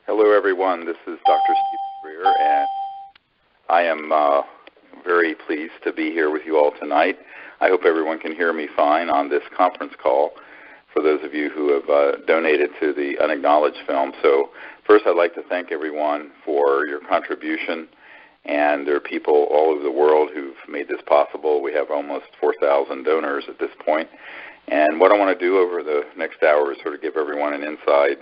Hello, everyone. This is Dr. Steve Greer, and I am very pleased to be here with you all tonight. I hope everyone can hear me fine on this conference call for those of you who have donated to the Unacknowledged film. So first, I'd like to thank everyone for your contribution, and there are people all over the world who've made this possible. We have almost 4,000 donors at this point. And what I want to do over the next hour is sort of give everyone an inside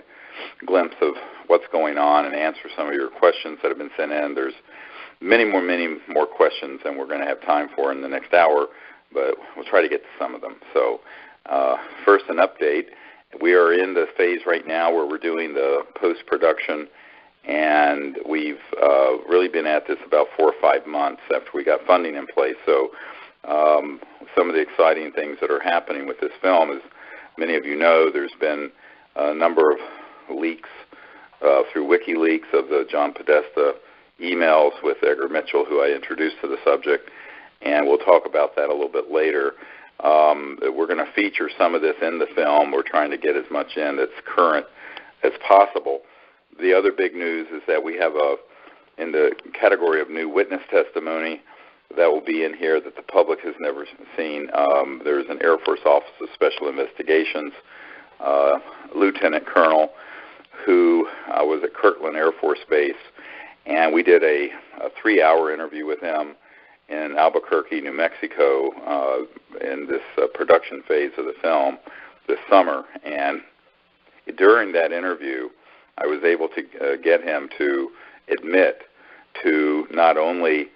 glimpse of what's going on and answer some of your questions that have been sent in. There's many more questions than we're going to have time for in the next hour, but we'll try to get to some of them. So first, an update. We are in the phase right now where we're doing the post-production, and we've really been at this about 4 or 5 months after we got funding in place. So some of the exciting things that are happening with this film, as many of you know, there's been a number of leaks through WikiLeaks of the John Podesta emails with Edgar Mitchell, who I introduced to the subject, and we'll talk about that a little bit later. We're going to feature some of this in the film. We're trying to get as much in that's current as possible. The other big news is that we have in the category of new witness testimony, that will be in here that the public has never seen. There's an Air Force Office of Special Investigations, Lieutenant Colonel, who was at Kirtland Air Force Base, and we did a 3-hour interview with him in Albuquerque, New Mexico, in this production phase of the film this summer. And during that interview, I was able to get him to admit to not only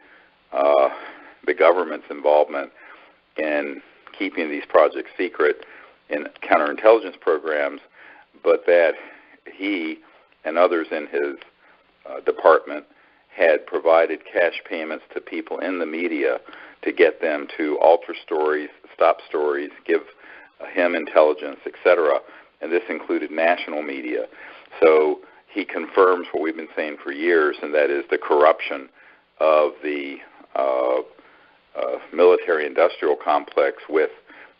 the government's involvement in keeping these projects secret in counterintelligence programs, but that he and others in his department had provided cash payments to people in the media to get them to alter stories, stop stories, give him intelligence, etc. And this included national media. So he confirms what we've been saying for years, and that is the corruption of the military-industrial complex with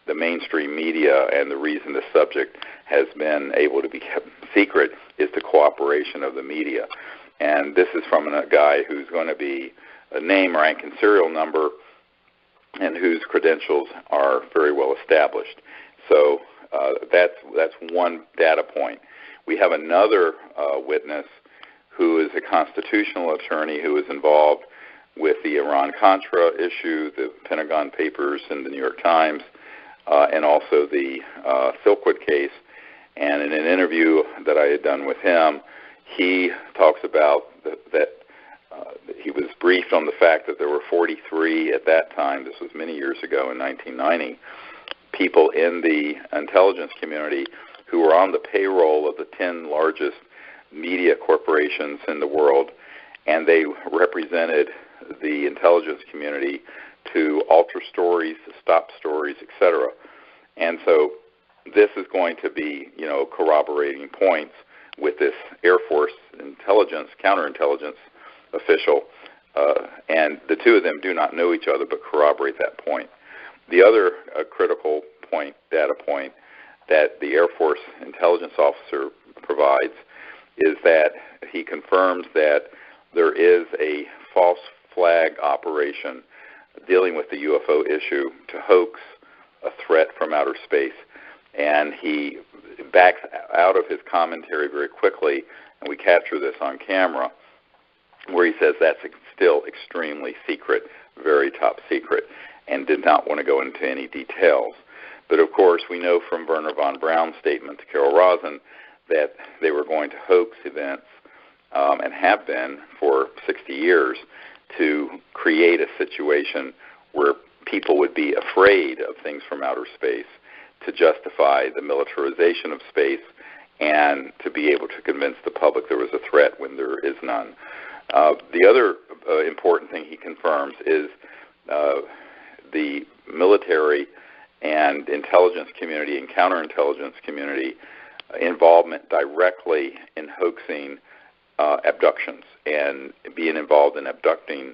the mainstream media, and the reason the subject has been able to be kept secret is the cooperation of the media. And this is from a guy who's going to be a name, rank, and serial number, and whose credentials are very well established. So that's one data point. We have another witness who is a constitutional attorney who is involved with the Iran-Contra issue, the Pentagon Papers and the New York Times, and also the Silkwood case. And in an interview that I had done with him, he talks about that he was briefed on the fact that there were 43 at that time, this was many years ago in 1990, people in the intelligence community who were on the payroll of the 10 largest media corporations in the world, and they represented the intelligence community to alter stories, to stop stories, etc. And so this is going to be, corroborating points with this Air Force intelligence, counterintelligence official, and the two of them do not know each other but corroborate that point. The other critical point, data point, that the Air Force intelligence officer provides is that he confirms that there is a false flag operation dealing with the UFO issue to hoax a threat from outer space. And he backs out of his commentary very quickly, and we capture this on camera, where he says that's still extremely secret, very top secret, and did not want to go into any details. But of course, we know from Werner von Braun's statement to Carol Rosin that they were going to hoax events, and have been for 60 years, to create a situation where people would be afraid of things from outer space to justify the militarization of space and to be able to convince the public there was a threat when there is none. The other important thing he confirms is the military and intelligence community and counterintelligence community involvement directly in hoaxing abductions and being involved in abducting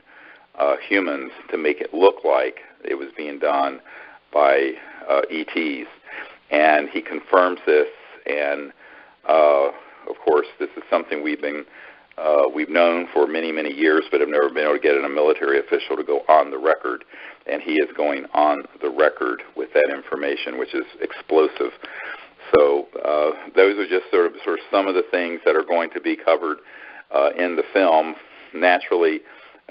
humans to make it look like it was being done by ETs. And he confirms this, and of course, this is something we've known for many, many years, but have never been able to get a military official to go on the record, and he is going on the record with that information, which is explosive. So those are just sort of some of the things that are going to be covered in the film. Naturally,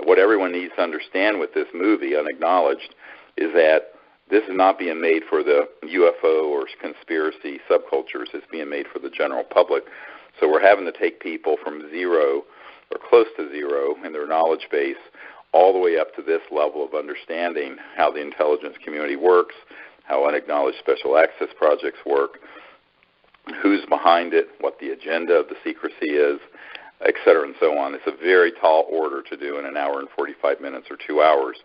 what everyone needs to understand with this movie, Unacknowledged, is that this is not being made for the UFO or conspiracy subcultures. It's being made for the general public. So we're having to take people from zero or close to zero in their knowledge base all the way up to this level of understanding how the intelligence community works, how unacknowledged special access projects work, who's behind it, what the agenda of the secrecy is, et cetera, and so on. It's a very tall order to do in an hour and 45 minutes or 2 hours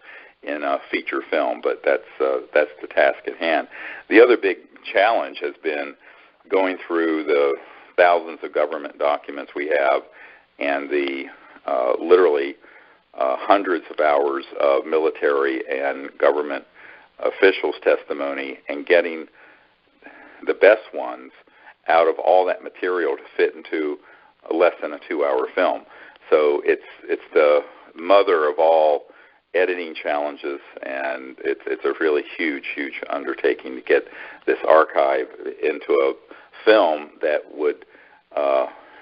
in a feature film, but that's the task at hand. The other big challenge has been going through the thousands of government documents we have and the literally hundreds of hours of military and government officials' testimony and getting the best ones out of all that material to fit into less than a 2-hour film. So it's the mother of all editing challenges, and it's a really huge undertaking to get this archive into a film that would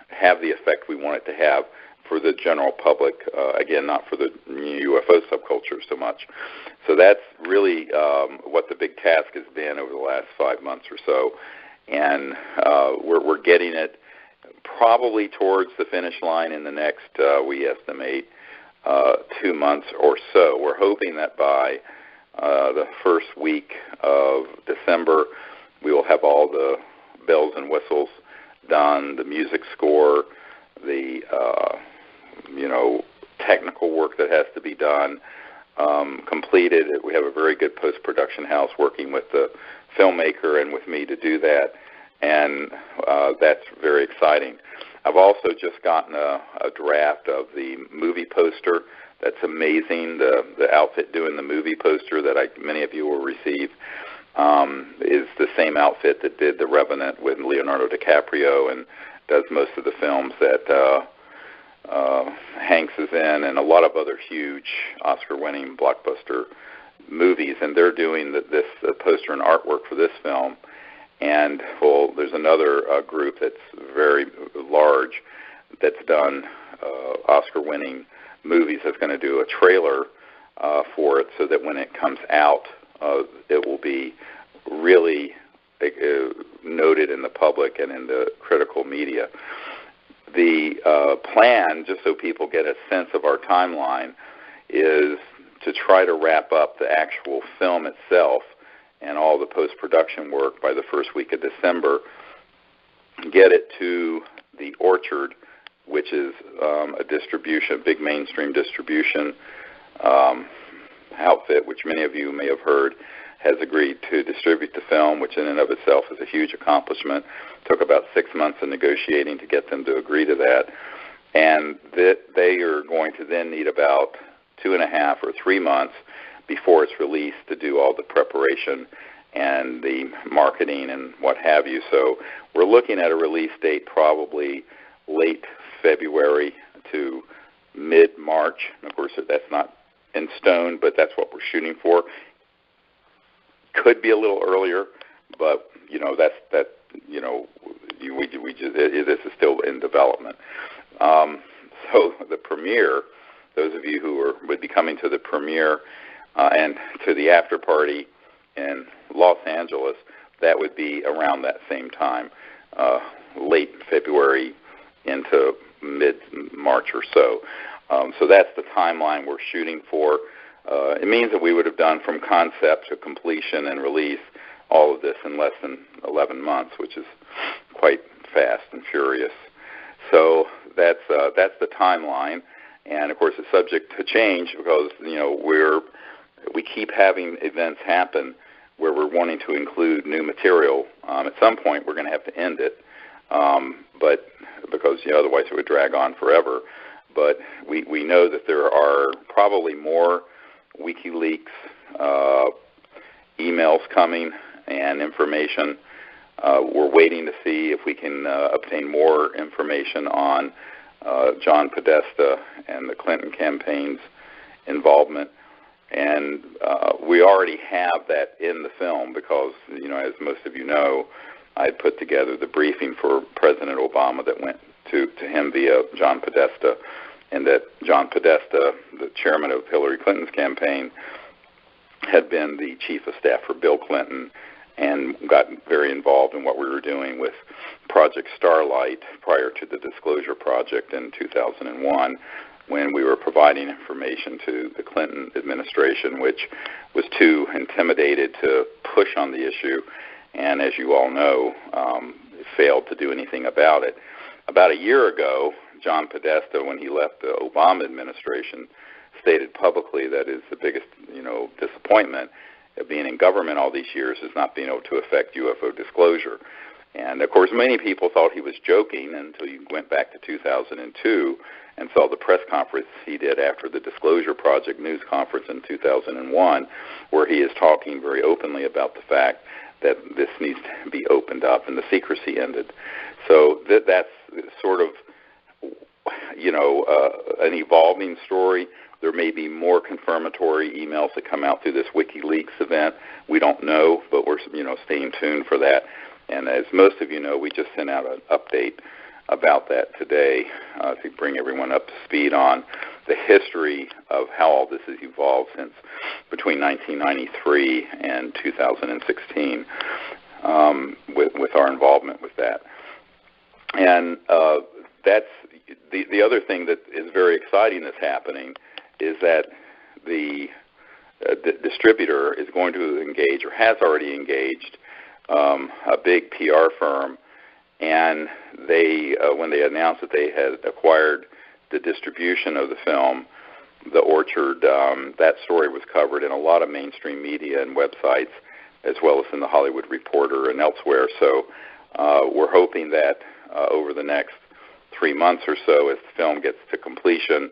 have the effect we want it to have for the general public, again, not for the UFO subculture so much. So that's really what the big task has been over the last 5 months or so, and we're getting it probably towards the finish line in the next, we estimate, 2 months or so. We're hoping that by the first week of December, we will have all the bells and whistles done, the music score, the technical work that has to be done completed. We have a very good post-production house working with the filmmaker and with me to do that, and that's very exciting. I've also just gotten a draft of the movie poster. That's amazing. The outfit doing the movie poster that many of you will receive is the same outfit that did The Revenant with Leonardo DiCaprio and does most of the films that Hanks is in, and a lot of other huge Oscar-winning blockbuster movies. And they're doing this poster and artwork for this film. And there's another group that's very large that's done Oscar-winning movies that's going to do a trailer for it, so that when it comes out, it will be really noted in the public and in the critical media. The plan, just so people get a sense of our timeline, is to try to wrap up the actual film itself and all the post-production work by the first week of December, get it to the Orchard, which is a big mainstream distribution outfit, which many of you may have heard, has agreed to distribute the film, which in and of itself is a huge accomplishment. Took about 6 months of negotiating to get them to agree to that. And that they are going to then need about 2.5 or 3 months before it's released to do all the preparation and the marketing and what have you. So we're looking at a release date probably late February to mid-March. Of course, that's not in stone, but that's what we're shooting for. Could be a little earlier, but this is still in development. So the premiere, those of you who would be coming to the premiere and to the after party in Los Angeles, that would be around that same time, late February into mid-March or so. So that's the timeline we're shooting for. It means that we would have done from concept to completion and release all of this in less than 11 months, which is quite fast and furious. So that's the timeline, and of course it's subject to change because we keep having events happen where we're wanting to include new material. At some point we're going to have to end it, but because otherwise it would drag on forever. But we know that there are probably more WikiLeaks emails coming and information We're waiting to see if we can obtain more information on John Podesta and the Clinton campaign's involvement. And we already have that in the film because, as most of you know, I put together the briefing for President Obama that went to him via John Podesta, and that John Podesta, the chairman of Hillary Clinton's campaign, had been the chief of staff for Bill Clinton and got very involved in what we were doing with Project Starlight prior to the Disclosure Project in 2001, when we were providing information to the Clinton administration, which was too intimidated to push on the issue, and as you all know, failed to do anything about it. About a year ago, John Podesta, when he left the Obama administration, stated publicly that is the biggest, disappointment of being in government all these years is not being able to affect UFO disclosure. And, of course, many people thought he was joking until you went back to 2002 and saw the press conference he did after the Disclosure Project news conference in 2001, where he is talking very openly about the fact that this needs to be opened up and the secrecy ended. So that's sort of, an evolving story. There may be more confirmatory emails that come out through this WikiLeaks event. We don't know, but we're, staying tuned for that. And as most of you know, we just sent out an update about that today to bring everyone up to speed on the history of how all this has evolved since between 1993 and 2016 with our involvement with that. And that's the other thing that is very exciting that's happening is that the distributor is going to engage or has already engaged a big PR firm, and they when they announced that they had acquired the distribution of the film, The Orchard, that story was covered in a lot of mainstream media and websites, as well as in the Hollywood Reporter and elsewhere. So we're hoping that over the next 3 months or so, as the film gets to completion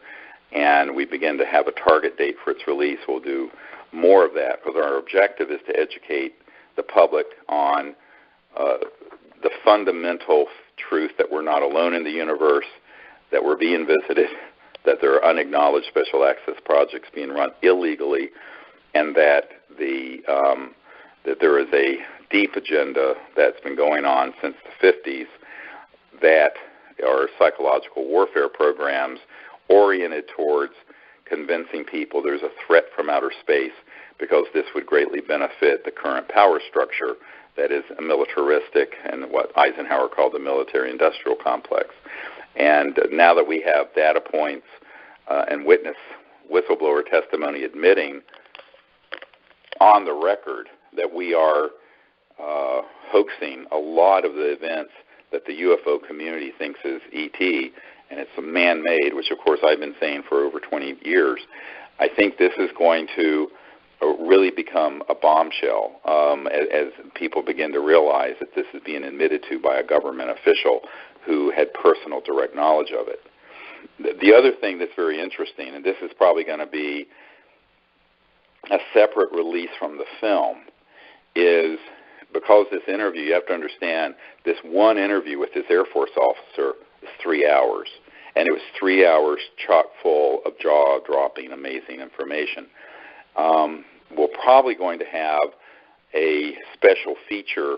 and we begin to have a target date for its release, we'll do more of that, because our objective is to educate the public on the fundamental truth that we're not alone in the universe, that we're being visited, that there are unacknowledged special access projects being run illegally, and that that there is a deep agenda that's been going on since the 50s that are psychological warfare programs oriented towards convincing people there's a threat from outer space, because this would greatly benefit the current power structure that is militaristic and what Eisenhower called the military-industrial complex. And now that we have data points and whistleblower testimony admitting on the record that we are hoaxing a lot of the events that the UFO community thinks is ET, and it's man-made, which of course I've been saying for over 20 years, I think this is going to really become a bombshell as people begin to realize that this is being admitted to by a government official who had personal direct knowledge of it. The other thing that's very interesting, and this is probably going to be a separate release from the film, is because this interview, you have to understand, this one interview with this Air Force officer is 3 hours. And it was 3 hours chock full of jaw-dropping, amazing information. We're probably going to have a special feature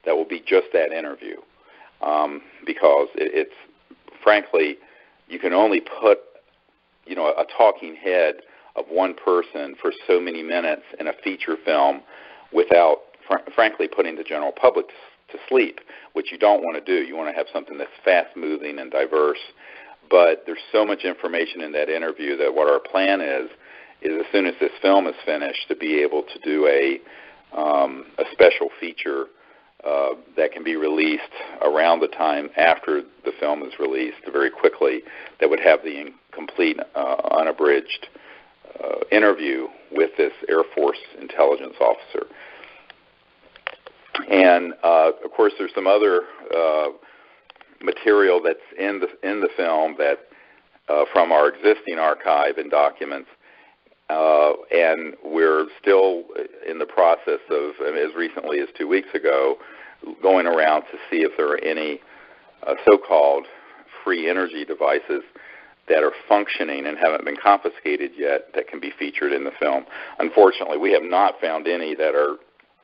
that will be just that interview, because it's frankly, you can only put, a talking head of one person for so many minutes in a feature film without, frankly, putting the general public to sleep, which you don't want to do. You want to have something that's fast-moving and diverse. But there's so much information in that interview that what our plan is as soon as this film is finished, to be able to do a special feature that can be released around the time after the film is released, very quickly, that would have the complete, unabridged interview with this Air Force intelligence officer. And, of course, there's some other material that's in the film that from our existing archive and documents, and we're still in the process of, as recently as 2 weeks ago, going around to see if there are any so-called free energy devices that are functioning and haven't been confiscated yet that can be featured in the film. Unfortunately, we have not found any that are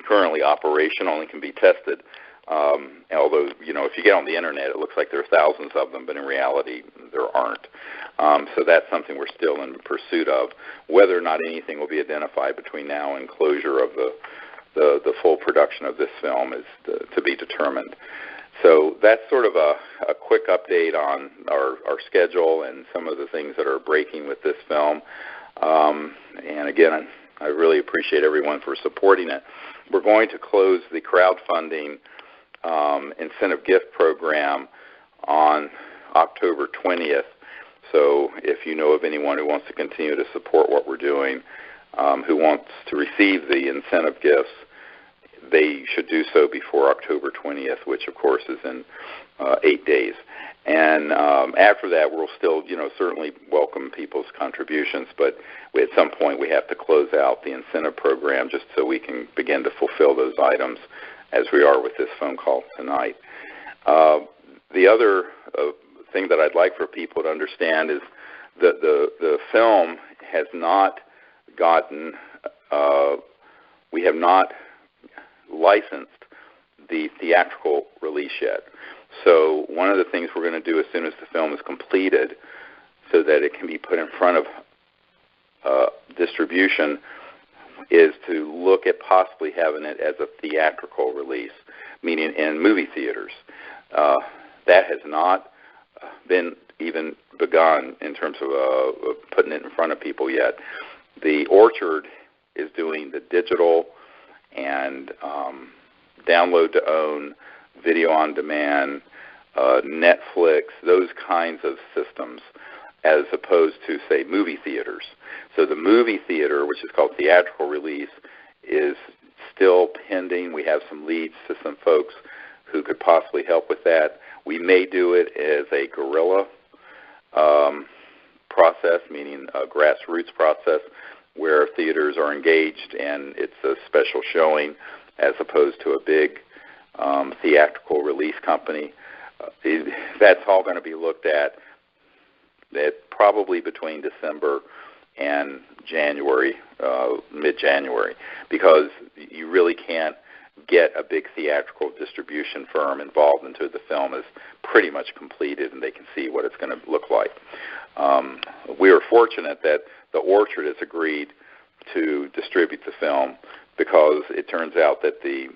currently operational and can be tested. Although, if you get on the internet, it looks like there are thousands of them, but in reality, there aren't. So that's something we're still in pursuit of. Whether or not anything will be identified between now and closure of the full production of this film is to be determined. So that's sort of a quick update on our schedule and some of the things that are breaking with this film. And again, I really appreciate everyone for supporting it. We're going to close the crowdfunding incentive gift program on October 20th. So if you know of anyone who wants to continue to support what we're doing, who wants to receive the incentive gifts, they should do so before October 20th, which of course is in 8 days. And after that, we'll still, certainly welcome people's contributions, but at some point we have to close out the incentive program just so we can begin to fulfill those items as we are with this phone call tonight. The other thing that I'd like for people to understand is that the film has not gotten, we have not licensed the theatrical release yet. So one of the things we're going to do as soon as the film is completed so that it can be put in front of distribution is to look at possibly having it as a theatrical release, meaning in movie theaters. That has not been even begun in terms of putting it in front of people yet. The Orchard is doing the digital and download to own, video on demand, Netflix, those kinds of systems, as opposed to, say, movie theaters. So the movie theater, which is called theatrical release, is still pending. We have some leads to some folks who could possibly help with that. We may do it as a guerrilla process, meaning a grassroots process, where theaters are engaged and it's a special showing as opposed to a big theatrical release company. That's all going to be looked at probably between December and January, mid-January, because you really can't get a big theatrical distribution firm involved until the film is pretty much completed and they can see what it's going to look like. We are fortunate that the Orchard has agreed to distribute the film because it turns out that the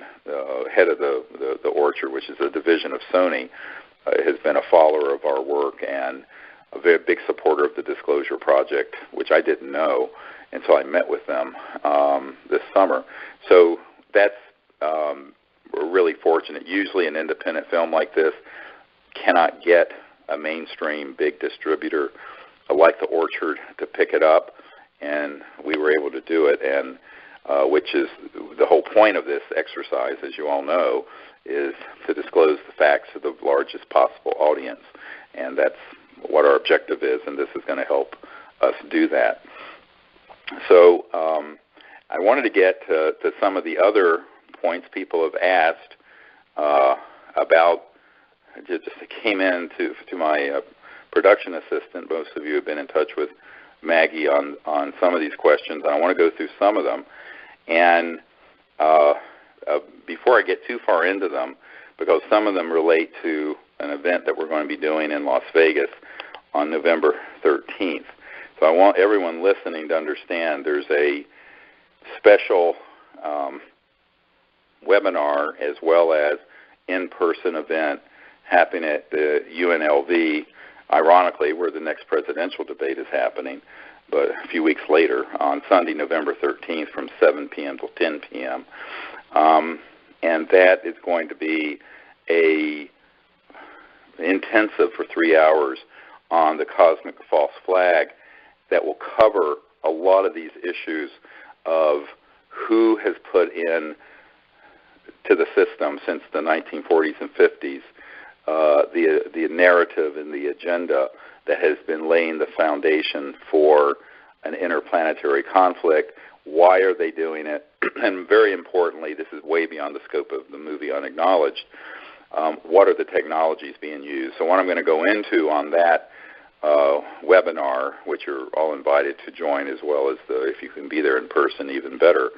head of the Orchard, which is a division of Sony, has been a follower of our work and a very big supporter of the Disclosure Project, which I didn't know until I met with them this summer. So that's we're really fortunate. Usually an independent film like this cannot get a mainstream big distributor like the Orchard to pick it up, and we were able to do it, and which is the whole point of this exercise, as you all know, is to disclose the facts to the largest possible audience, and that's what our objective is, and this is going to help us do that. So I wanted to get to some of the other points people have asked about. Just came in to my production assistant. Most of you have been in touch with Maggie on some of these questions, and I want to go through some of them. And before I get too far into them, because some of them relate to an event that we're going to be doing in Las Vegas on November 13th. So I want everyone listening to understand there's a special webinar as well as in-person event happening at the UNLV, ironically, where the next presidential debate is happening, but a few weeks later on Sunday, November 13th from 7 p.m. till 10 p.m. And that is going to be a intensive for 3 hours on the cosmic false flag that will cover a lot of these issues of who has put in to the system since the 1940s and 50s the narrative and the agenda that has been laying the foundation for an interplanetary conflict, Why are they doing it? And very importantly, this is way beyond the scope of the movie Unacknowledged. What are the technologies being used? So what I'm going to go into on that webinar, which you're all invited to join, as well as if you can be there in person, even better,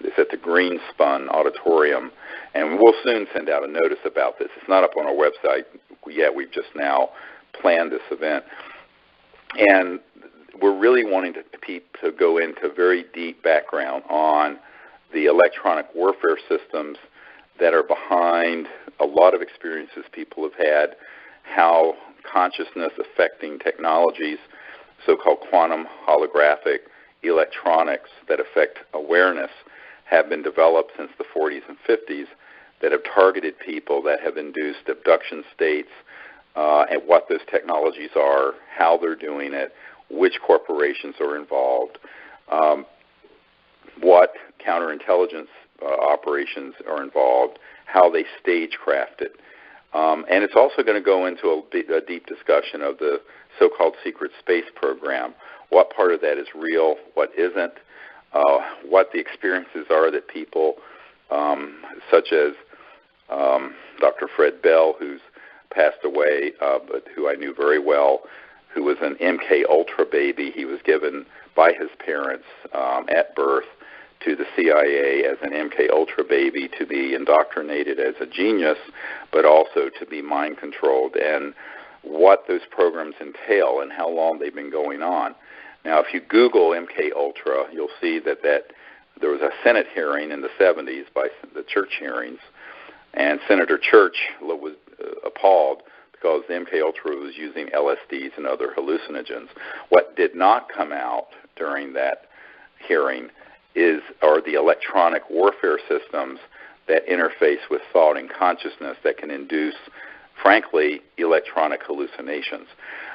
is at the Greenspun Auditorium. And we'll soon send out a notice about this. It's not up on our website yet. We've just now planned this event. And we're really wanting to go into very deep background on the electronic warfare systems that are behind a lot of experiences people have had, how consciousness affecting technologies, so-called quantum holographic electronics that affect awareness, have been developed since the 40s and 50s that have targeted people, that have induced abduction states, and what those technologies are, how they're doing it, which corporations are involved, what counterintelligence operations are involved, how they stagecraft it. And it's also going to go into a deep discussion of the so-called secret space program, what part of that is real, what isn't, what the experiences are that people such as Dr. Fred Bell, who's passed away, but who I knew very well, who was an MK Ultra baby. He was given by his parents at birth to the CIA as an MK Ultra baby to be indoctrinated as a genius, but also to be mind controlled, and what those programs entail and how long they've been going on. Now, if you Google MK Ultra, you'll see that there was a Senate hearing in the 70s by the Church hearings, and Senator Church was appalled because the MK Ultra was using LSDs and other hallucinogens. What did not come out during that hearing are the electronic warfare systems that interface with thought and consciousness that can induce, frankly, electronic hallucinations.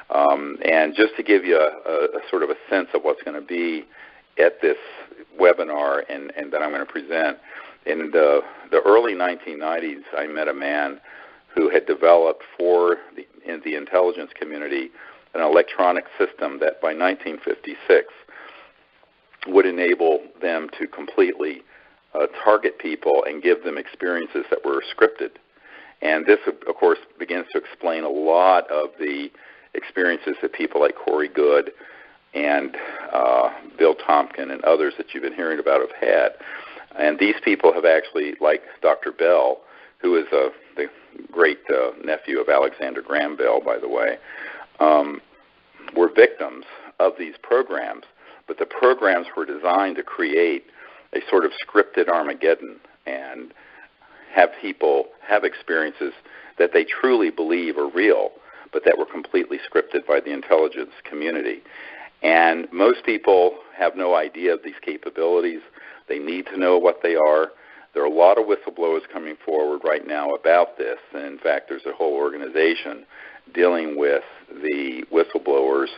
And just to give you a sort of a sense of what's going to be at this webinar and that I'm going to present, in the early 1990s, I met a man who had developed in the intelligence community an electronic system that by 1956 would enable them to completely target people and give them experiences that were scripted. And this, of course, begins to explain a lot of the experiences that people like Corey Goode and Bill Tompkin and others that you've been hearing about have had. And these people have actually, like Dr. Bell, who is the great nephew of Alexander Graham Bell, by the way, were victims of these programs. But the programs were designed to create a sort of scripted Armageddon and have people have experiences that they truly believe are real, but that were completely scripted by the intelligence community. And most people have no idea of these capabilities. They need to know what they are. There are a lot of whistleblowers coming forward right now about this. And in fact, there's a whole organization dealing with the whistleblowers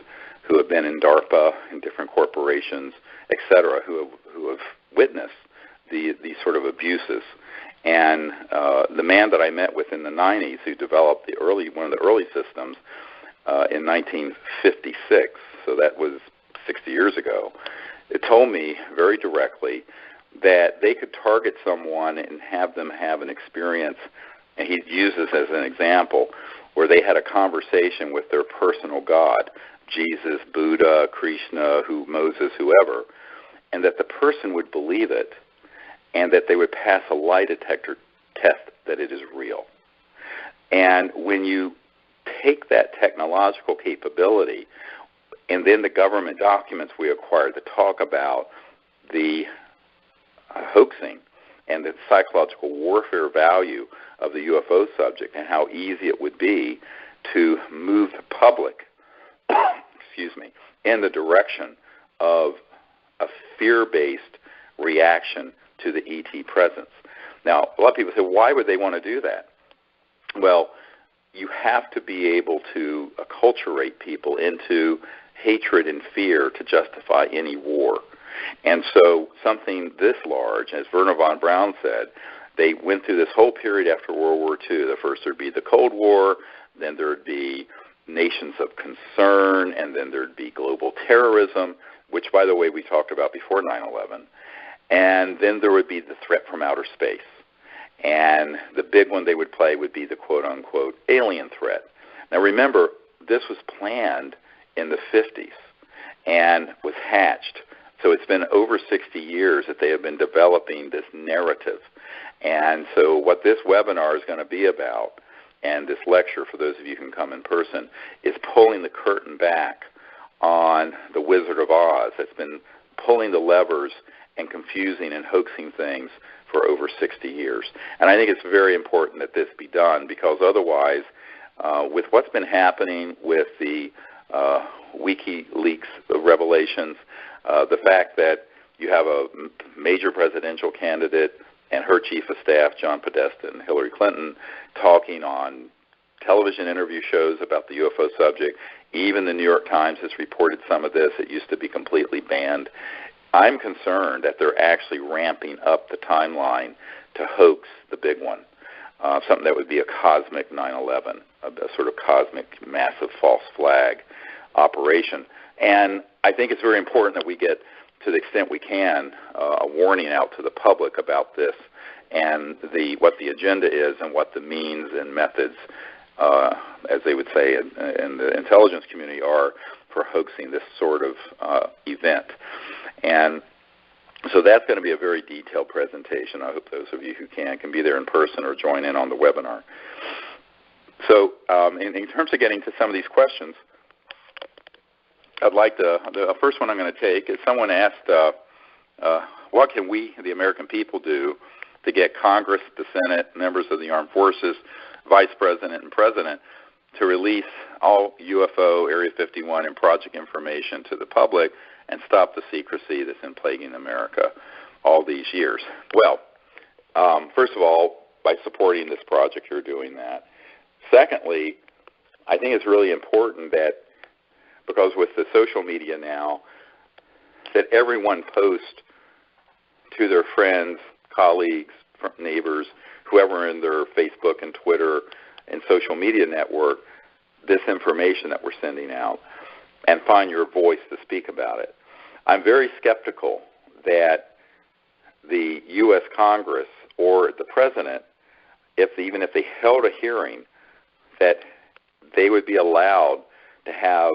who have been in DARPA, in different corporations, et cetera, who have witnessed these sort of abuses. And the man that I met with in the 90s, who developed one of the early systems in 1956, so that was 60 years ago, it told me very directly that they could target someone and have them have an experience, and he used this as an example, where they had a conversation with their personal God, Jesus, Buddha, Krishna, Moses, whoever, and that the person would believe it, and that they would pass a lie detector test that it is real. And when you take that technological capability, and then the government documents we acquired that talk about the hoaxing and the psychological warfare value of the UFO subject and how easy it would be to move the public in the direction of a fear-based reaction to the ET presence. Now, a lot of people say, why would they want to do that? Well, you have to be able to acculturate people into hatred and fear to justify any war. And so something this large, as Wernher von Braun said, they went through this whole period after World War II. The first there would be the Cold War, then there would be nations of concern, and then there'd be global terrorism, which, by the way, we talked about before 9/11, and then there would be the threat from outer space. And the big one they would play would be the quote-unquote alien threat. Now, remember, this was planned in the 50s and was hatched. So it's been over 60 years that they have been developing this narrative. And so what this webinar is going to be about, and this lecture, for those of you who can come in person, is pulling the curtain back on the Wizard of Oz that's been pulling the levers and confusing and hoaxing things for over 60 years. And I think it's very important that this be done, because otherwise, with what's been happening with the WikiLeaks revelations, the fact that you have a major presidential candidate and her chief of staff, John Podesta and Hillary Clinton, talking on television interview shows about the UFO subject. Even the New York Times has reported some of this. It used to be completely banned. I'm concerned that they're actually ramping up the timeline to hoax the big one, something that would be a cosmic 9/11, a sort of cosmic massive false flag operation. And I think it's very important that we get, to the extent we can, a warning out to the public about this and what the agenda is and what the means and methods, as they would say in the intelligence community, are for hoaxing this sort of event. And so that's going to be a very detailed presentation. I hope those of you who can be there in person or join in on the webinar. So in terms of getting to some of these questions, I'd like to, the first one I'm going to take is someone asked, what can we, the American people, do to get Congress, the Senate, members of the armed forces, Vice President, and President to release all UFO, Area 51, and project information to the public and stop the secrecy that's been plaguing America all these years? Well, first of all, by supporting this project, you're doing that. Secondly, I think it's really important that, because with the social media now, that everyone post to their friends, colleagues, neighbors, whoever in their Facebook and Twitter and social media network, this information that we're sending out, and find your voice to speak about it. I'm very skeptical that the U.S. Congress or the President, even if they held a hearing, that they would be allowed to have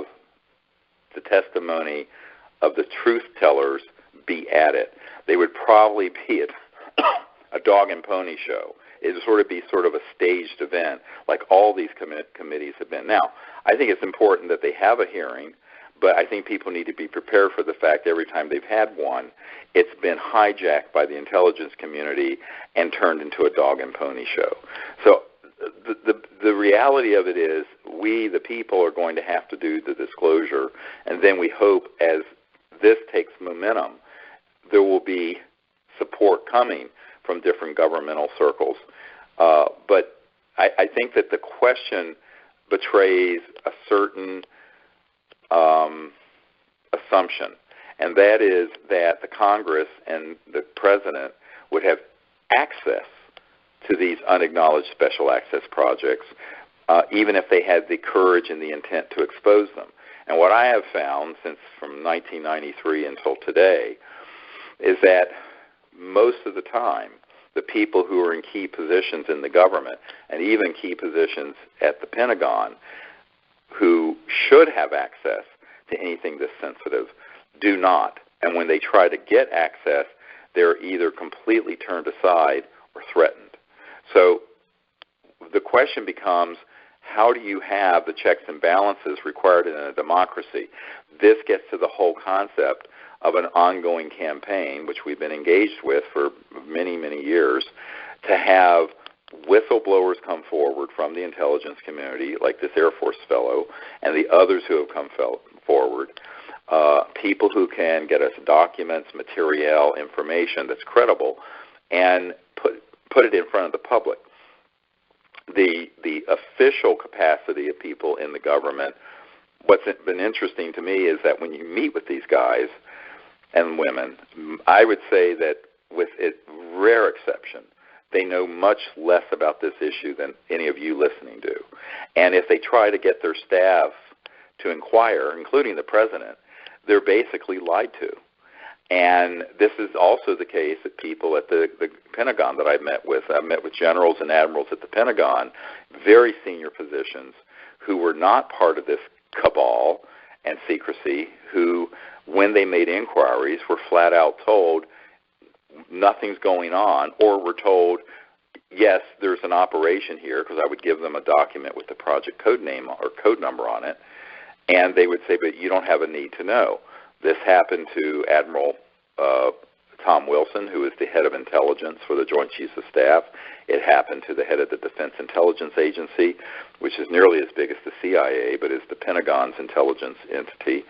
the testimony of the truth tellers be added. They would probably be a dog and pony show. It would sort of be sort of a staged event, like all these committees have been. Now, I think it's important that they have a hearing, but I think people need to be prepared for the fact every time they've had one, it's been hijacked by the intelligence community and turned into a dog and pony show. So the reality of it is, we, the people, are going to have to do the disclosure, and then we hope as this takes momentum, there will be support coming from different governmental circles. But I think that the question betrays a certain assumption, and that is that the Congress and the President would have access to these unacknowledged special access projects, even if they had the courage and the intent to expose them. And what I have found since from 1993 until today is that most of the time, the people who are in key positions in the government and even key positions at the Pentagon who should have access to anything this sensitive do not. And when they try to get access, they're either completely turned aside or threatened. So the question becomes, how do you have the checks and balances required in a democracy? This gets to the whole concept of an ongoing campaign, which we've been engaged with for many, many years, to have whistleblowers come forward from the intelligence community, like this Air Force fellow and the others who have come forward, people who can get us documents, material, information that's credible, and put it in front of the public. The official capacity of people in the government, what's been interesting to me is that when you meet with these guys and women, I would say that with a rare exception, they know much less about this issue than any of you listening do. And if they try to get their staff to inquire, including the president, they're basically lied to. And this is also the case at people at the Pentagon that I've met with. I've met with generals and admirals at the Pentagon, very senior positions, who were not part of this cabal and secrecy, who, when they made inquiries, were flat out told nothing's going on, or were told, yes, there's an operation here, because I would give them a document with the project code name or code number on it, and they would say, but you don't have a need to know. This happened to Admiral Tom Wilson, who is the head of intelligence for the Joint Chiefs of Staff. It happened to the head of the Defense Intelligence Agency, which is nearly as big as the CIA, but is the Pentagon's intelligence entity.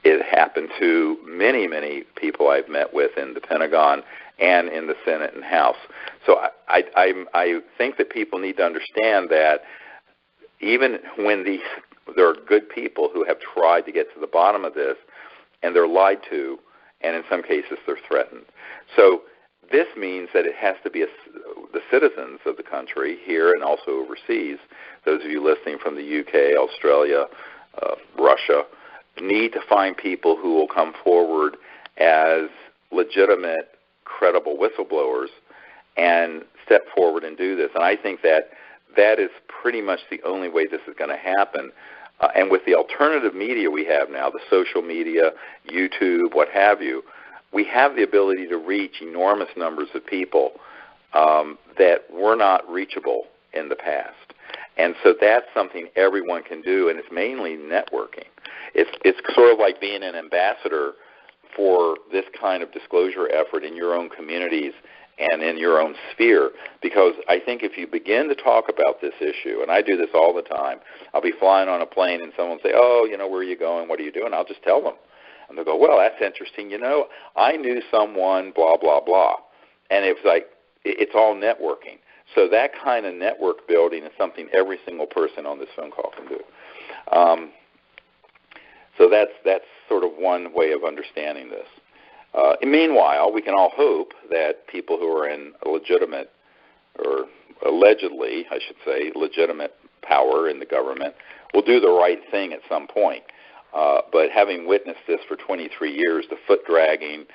It happened to many, many people I've met with in the Pentagon and in the Senate and House. So I think that people need to understand that even when there are good people who have tried to get to the bottom of this, and they're lied to, and in some cases they're threatened. So this means that it has to be the citizens of the country here and also overseas, those of you listening from the UK, Australia, Russia, need to find people who will come forward as legitimate, credible whistleblowers and step forward and do this. And I think that that is pretty much the only way this is going to happen. And with the alternative media we have now, the social media, YouTube, what have you, we have the ability to reach enormous numbers of people that were not reachable in the past. And so that's something everyone can do, and it's mainly networking. It's sort of like being an ambassador for this kind of disclosure effort in your own communities and in your own sphere, because I think if you begin to talk about this issue, and I do this all the time, I'll be flying on a plane and someone will say, oh, where are you going, what are you doing? I'll just tell them. And they'll go, well, that's interesting. I knew someone, blah, blah, blah. And it was like, it's all networking. So that kind of network building is something every single person on this phone call can do. So that's sort of one way of understanding this. Meanwhile, we can all hope that people who are in a legitimate, or allegedly, I should say, legitimate power in the government will do the right thing at some point. But having witnessed this for 23 years, the foot dragging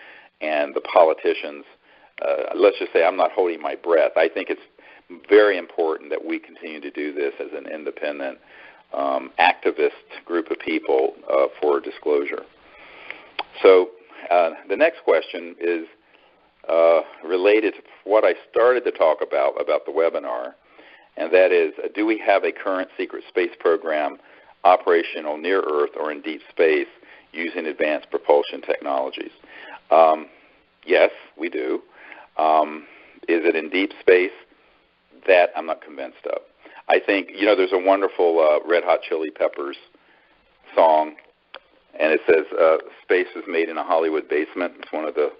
and the politicians, let's just say I'm not holding my breath. I think it's very important that we continue to do this as an independent activist group of people for disclosure. So the next question is related to what I started to talk about the webinar, and that is, do we have a current secret space program operational near Earth or in deep space using advanced propulsion technologies? Yes, we do. Is it in deep space? That I'm not convinced of. I think, there's a wonderful Red Hot Chili Peppers song, and it says, space is made in a Hollywood basement. It's one of the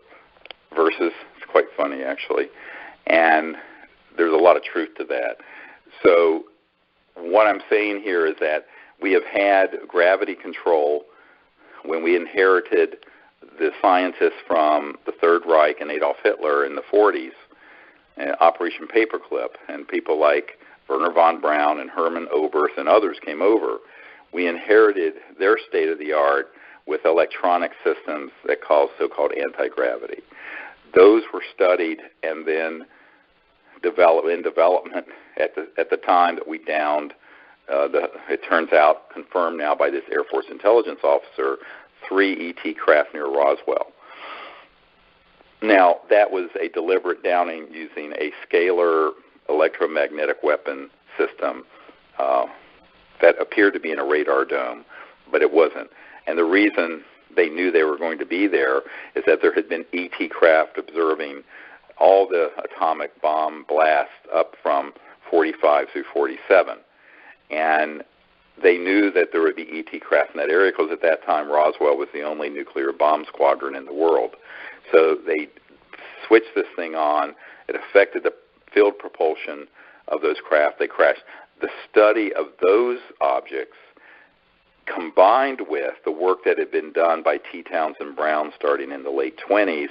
verses. It's quite funny, actually. And there's a lot of truth to that. So what I'm saying here is that we have had gravity control when we inherited the scientists from the Third Reich and Adolf Hitler in the 40s, Operation Paperclip, and people like Werner von Braun and Hermann Oberth and others came over. We inherited their state-of-the-art with electronic systems that cause so-called anti-gravity. Those were studied and then development at the time that we downed, it turns out, confirmed now by this Air Force intelligence officer, 3 ET craft near Roswell. Now, that was a deliberate downing using a scalar electromagnetic weapon system that appeared to be in a radar dome, but it wasn't. And the reason they knew they were going to be there is that there had been ET craft observing all the atomic bomb blasts up from 45 through 47. And they knew that there would be ET craft in that area because at that time Roswell was the only nuclear bomb squadron in the world. So they switched this thing on. It affected the field propulsion of those craft. They crashed. The study of those objects combined with the work that had been done by T. Townsend Brown starting in the late 20s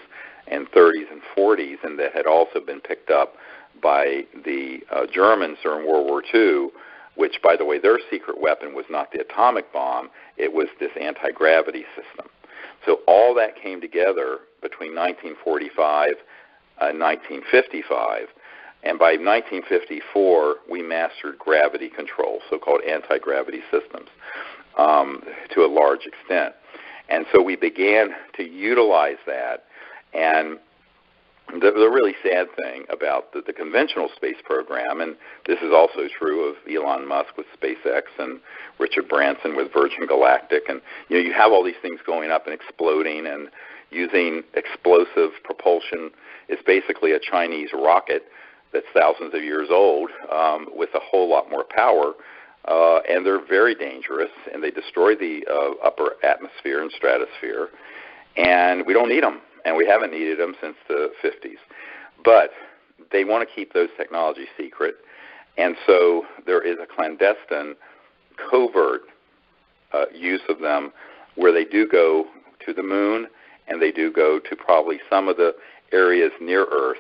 and 30s and 40s, and that had also been picked up by the Germans during World War II, which, by the way, their secret weapon was not the atomic bomb, it was this anti-gravity system. So all that came together between 1945 and 1955, and by 1954, we mastered gravity control, so-called anti-gravity systems, to a large extent. And so we began to utilize that, and the really sad thing about the conventional space program, and this is also true of Elon Musk with SpaceX and Richard Branson with Virgin Galactic, and you have all these things going up and exploding and using explosive propulsion. It's basically a Chinese rocket that's thousands of years old with a whole lot more power, and they're very dangerous, and they destroy the upper atmosphere and stratosphere, and we don't need them. And we haven't needed them since the 50s. But they want to keep those technologies secret, and so there is a clandestine, covert use of them where they do go to the moon and they do go to probably some of the areas near Earth.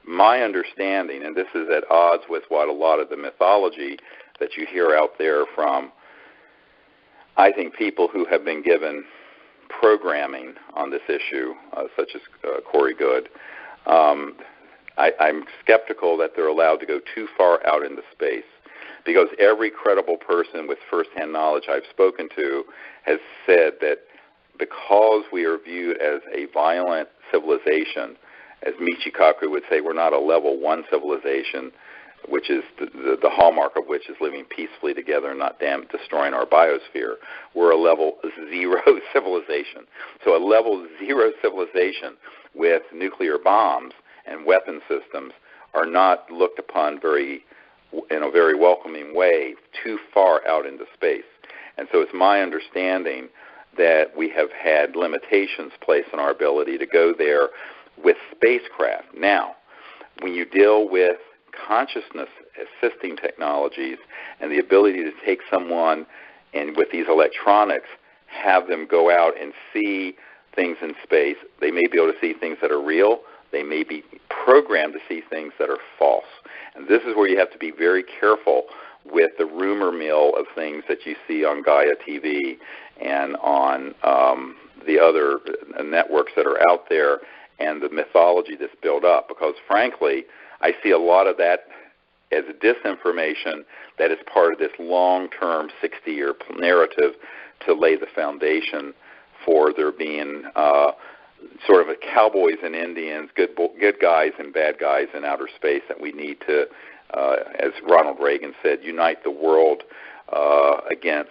My understanding, and this is at odds with what a lot of the mythology that you hear out there from, I think, people who have been given programming on this issue, such as Corey Goode, I'm skeptical that they're allowed to go too far out into space, because every credible person with firsthand knowledge I've spoken to has said that because we are viewed as a violent civilization, as Michio Kaku would say, we're not a level 1 civilization, which is the hallmark of which is living peacefully together and not destroying our biosphere. We're a level 0 civilization. So a level 0 civilization with nuclear bombs and weapon systems are not looked upon in a very welcoming way too far out into space. And so it's my understanding that we have had limitations placed on our ability to go there with spacecraft. Now, when you deal with consciousness assisting technologies and the ability to take someone and with these electronics have them go out and see things in space, they may be able to see things that are real, they may be programmed to see things that are false. And this is where you have to be very careful with the rumor mill of things that you see on Gaia TV and on the other networks that are out there, and the mythology that's built up, because frankly, I see a lot of that as disinformation that is part of this long-term 60-year narrative to lay the foundation for there being sort of a cowboys and Indians, good guys and bad guys in outer space, that we need to, as Ronald Reagan said, unite the world against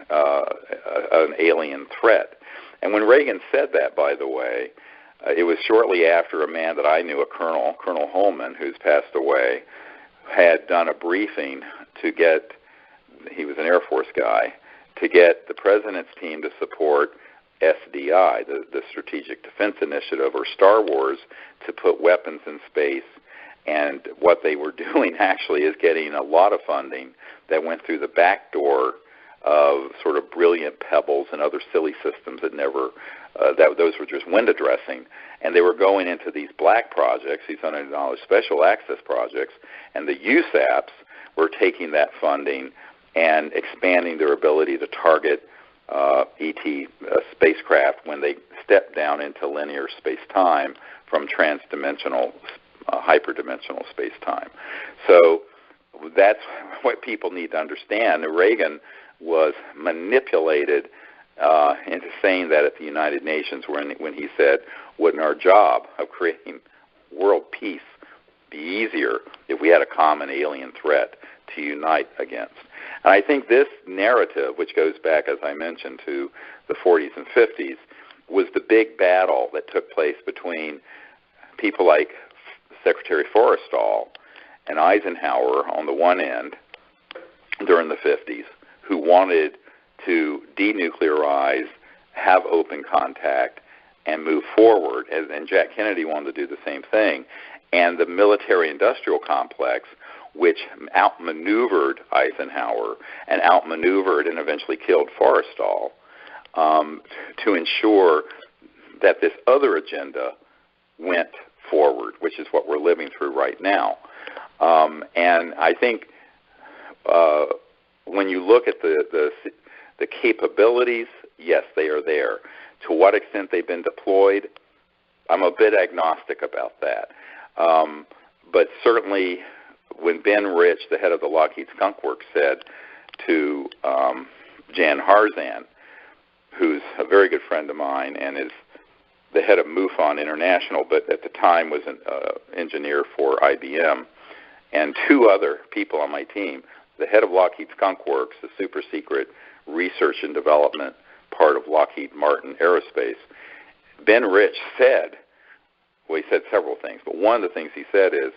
an alien threat. And when Reagan said that, by the way, it was shortly after a man that I knew, a Colonel Holman, who's passed away, had done a briefing to get, he was an Air Force guy, to get the President's team to support SDI, the Strategic Defense Initiative, or Star Wars, to put weapons in space. And what they were doing actually is getting a lot of funding that went through the back door of sort of brilliant pebbles and other silly systems that never, those were just window dressing. And they were going into these black projects, these unacknowledged special access projects, and the USAPs were taking that funding and expanding their ability to target ET spacecraft when they step down into linear space-time from transdimensional, hyperdimensional space-time. So that's what people need to understand. Reagan was manipulated into saying that at the United Nations when he said, wouldn't our job of creating world peace be easier if we had a common alien threat to unite against? And I think this narrative, which goes back, as I mentioned, to the 40s and 50s, was the big battle that took place between people like Secretary Forrestal and Eisenhower on the one end during the 50s, who wanted to denuclearize, have open contact, and move forward. And Jack Kennedy wanted to do the same thing. And the military-industrial complex, which outmaneuvered Eisenhower and outmaneuvered and eventually killed Forrestal, to ensure that this other agenda went forward, which is what we're living through right now. And I think when you look at the capabilities, yes, they are there. To what extent they've been deployed, I'm a bit agnostic about that. But certainly when Ben Rich, the head of the Lockheed Skunk Works, said to Jan Harzan, who's a very good friend of mine and is the head of MUFON International, but at the time was an engineer for IBM, and two other people on my team, the head of Lockheed Skunk Works, the super secret research and development part of Lockheed Martin Aerospace, Ben Rich said, well, he said several things, but one of the things he said is,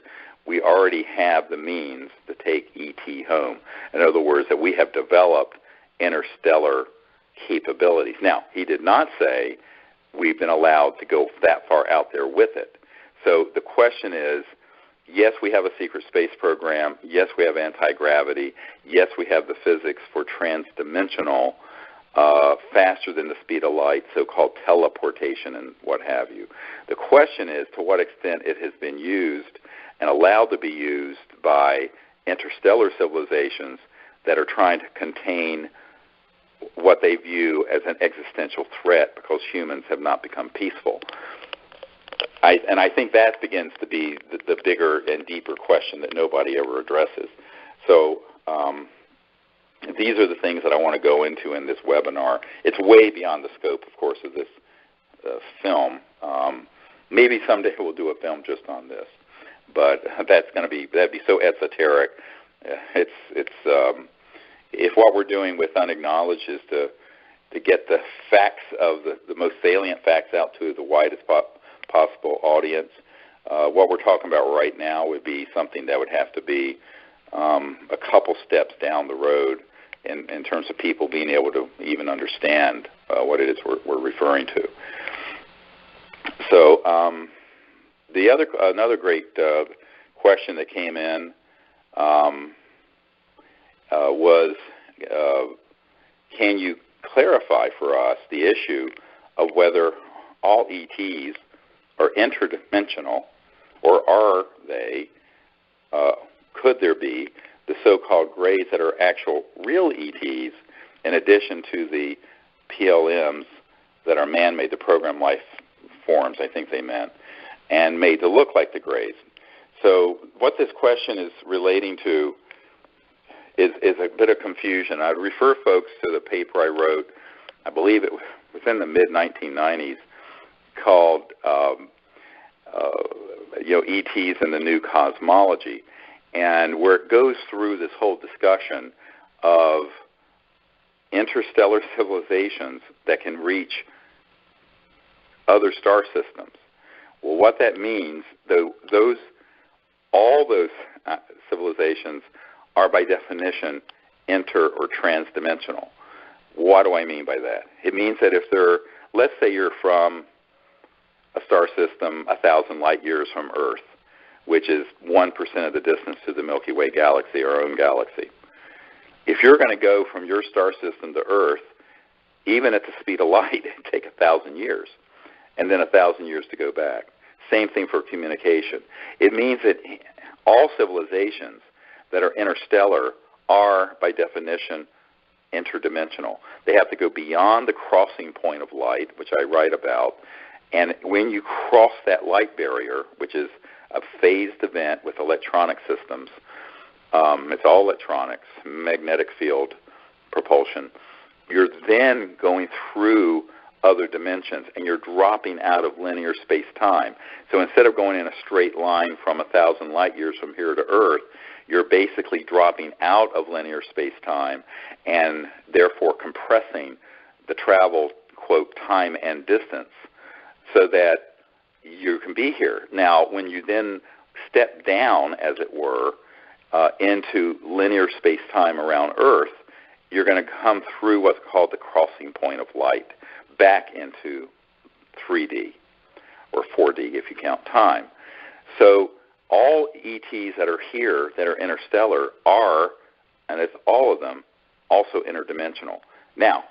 we already have the means to take ET home. In other words, that we have developed interstellar capabilities. Now, he did not say we've been allowed to go that far out there with it. So the question is, yes, we have a secret space program. Yes, we have anti-gravity. Yes, we have the physics for transdimensional, faster than the speed of light, so-called teleportation and what have you. The question is to what extent it has been used and allowed to be used by interstellar civilizations that are trying to contain what they view as an existential threat because humans have not become peaceful. I think that begins to be the bigger and deeper question that nobody ever addresses. So these are the things that I want to go into in this webinar. It's way beyond the scope, of course, of this film. Maybe someday we'll do a film just on this, but that'd be so esoteric. If what we're doing with Unacknowledged is to get the facts of the most salient facts out to the widest possible audience, what we're talking about right now would be something that would have to be a couple steps down the road in terms of people being able to even understand what it is we're referring to. So another great question that came in was, can you clarify for us the issue of whether all ETs are interdimensional, or are they, could there be the so-called grays that are actual real ETs in addition to the PLMs that are man-made, the program life forms, I think they meant, and made to look like the grays. So what this question is relating to is a bit of confusion. I'd refer folks to the paper I wrote, I believe it was in the mid-1990s, called ETs and the New Cosmology, and where it goes through this whole discussion of interstellar civilizations that can reach other star systems. Well, what that means, all those civilizations are by definition inter- or transdimensional. What do I mean by that? It means that if let's say you're from a star system 1,000 light years from Earth, which is 1% of the distance to the Milky Way galaxy, our own galaxy. If you're going to go from your star system to Earth, even at the speed of light, it'd take 1,000 years, and then 1,000 years to go back. Same thing for communication. It means that all civilizations that are interstellar are, by definition, interdimensional. They have to go beyond the crossing point of light, which I write about, and when you cross that light barrier, which is a phased event with electronic systems, it's all electronics, magnetic field propulsion, you're then going through other dimensions, and you're dropping out of linear space-time. So instead of going in a straight line from 1,000 light years from here to Earth, you're basically dropping out of linear space-time and therefore compressing the travel, quote, time and distance so that you can be here. Now, when you then step down, as it were, into linear space-time around Earth, you're going to come through what's called the crossing point of light back into 3D or 4D if you count time. So all ETs that are here that are interstellar are, and it's all of them, also interdimensional. Now,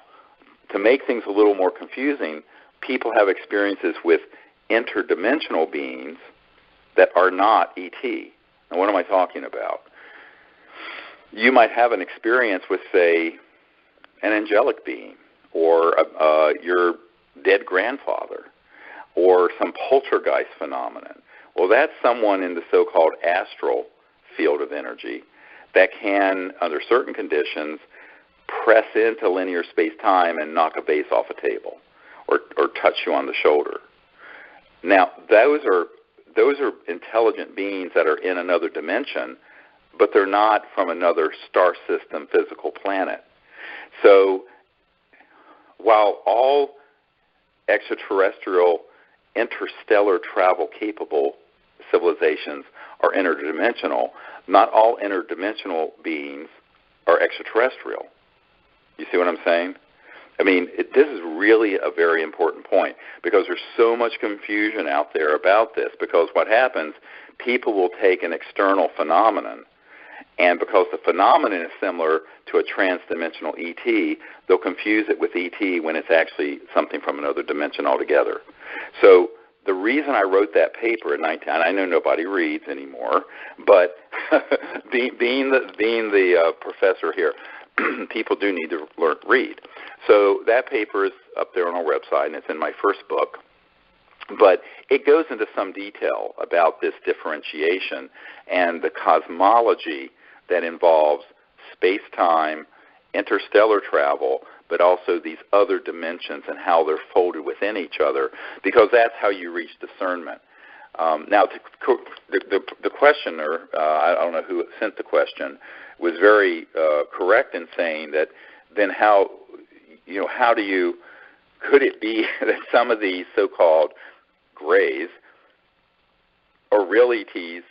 to make things a little more confusing, people have experiences with interdimensional beings that are not ET. And what am I talking about? You might have an experience with, say, an angelic being, or your dead grandfather, or some poltergeist phenomenon. Well, that's someone in the so-called astral field of energy that can, under certain conditions, press into linear space-time and knock a vase off a table, or touch you on the shoulder. Now, those are intelligent beings that are in another dimension, but they're not from another star system physical planet. So while all extraterrestrial interstellar travel capable civilizations are interdimensional, not all interdimensional beings are extraterrestrial. You see what I'm saying? I mean, this is really a very important point, because there's so much confusion out there about this, because what happens, people will take an external phenomenon, and because the phenomenon is similar to a transdimensional ET, they'll confuse it with ET when it's actually something from another dimension altogether. So the reason I wrote that paper in I know nobody reads anymore, but being the professor here, people do need to read. So that paper is up there on our website, and it's in my first book. But it goes into some detail about this differentiation and the cosmology that involves space-time, interstellar travel, but also these other dimensions and how they're folded within each other, because that's how you reach discernment. Now, the questioner, I don't know who sent the question, was very correct in saying that then could it be that some of these so-called grays are real ETs